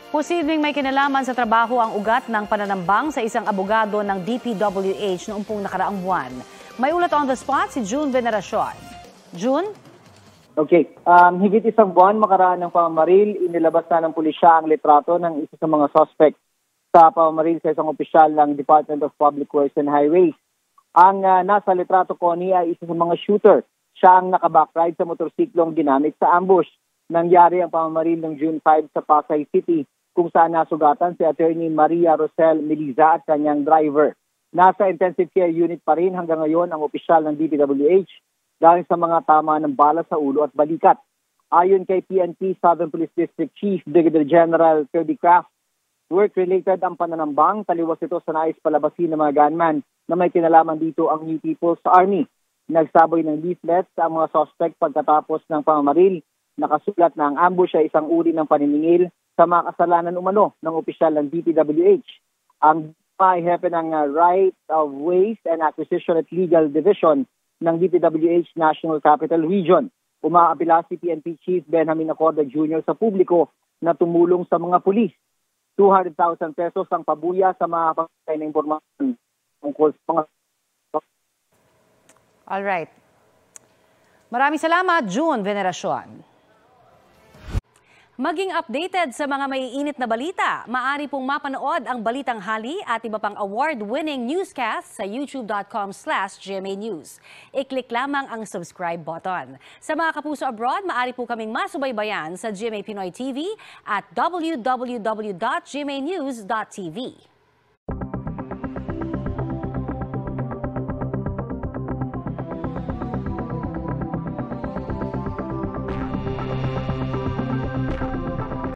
Posibleng may kinalaman sa trabaho ang ugat ng pananambang sa isang abogado ng DPWH noong pong nakaraang buwan. May ulat on the spot si June Veneracion. June? Okay. Higit isang buwan makaraan ng pamamaril, inilabas na ng pulisya ang litrato ng isa sa mga suspect sa pamamaril sa isang opisyal ng Department of Public Works and Highways. Ang nasa litrato, Connie, ay isa sa mga shooter. Siya ang nakabakride sa motorsiklong ginamit sa ambush. Nangyari ang pamamaril ng June 5 sa Pasay City, kung saan nasugatan si Attorney Maria Rosel Meliza at kanyang driver. Nasa intensive care unit pa rin hanggang ngayon ang opisyal ng DPWH dahil sa mga tama ng bala sa ulo at balikat. Ayon kay PNP Southern Police District Chief Brigadier General Kirby Craft, work-related ang pananambang, taliwas ito sa nais palabasin ng mga gunman na may kinalaman dito ang New People's Army. Nagsaboy ng leaflets ang mga suspect pagkatapos ng pamamaril. Nakasulat na ang ambush ay isang uri ng paniningil sa mga kasalanan umano ng opisyal ng DPWH. Ang ay hepe ng Right of Ways and Acquisition at Legal Division ng DPWH National Capital Region. Umaapila si PNP Chief Benjamin Acorda Jr. sa publiko na tumulong sa mga pulis. 200,000 pesos ang pabuya sa mga pagkakay na impormasyon tungkol sa mga... Alright. Maraming salamat, June Veneracion. Maging updated sa mga maiinit na balita, maaari pong mapanood ang Balitang Hali at iba pang award-winning newscast sa youtube.com/GMA News. I-click lamang ang subscribe button. Sa mga kapuso abroad, maaari po kaming masubaybayan sa GMA Pinoy TV at www.gmanews.tv.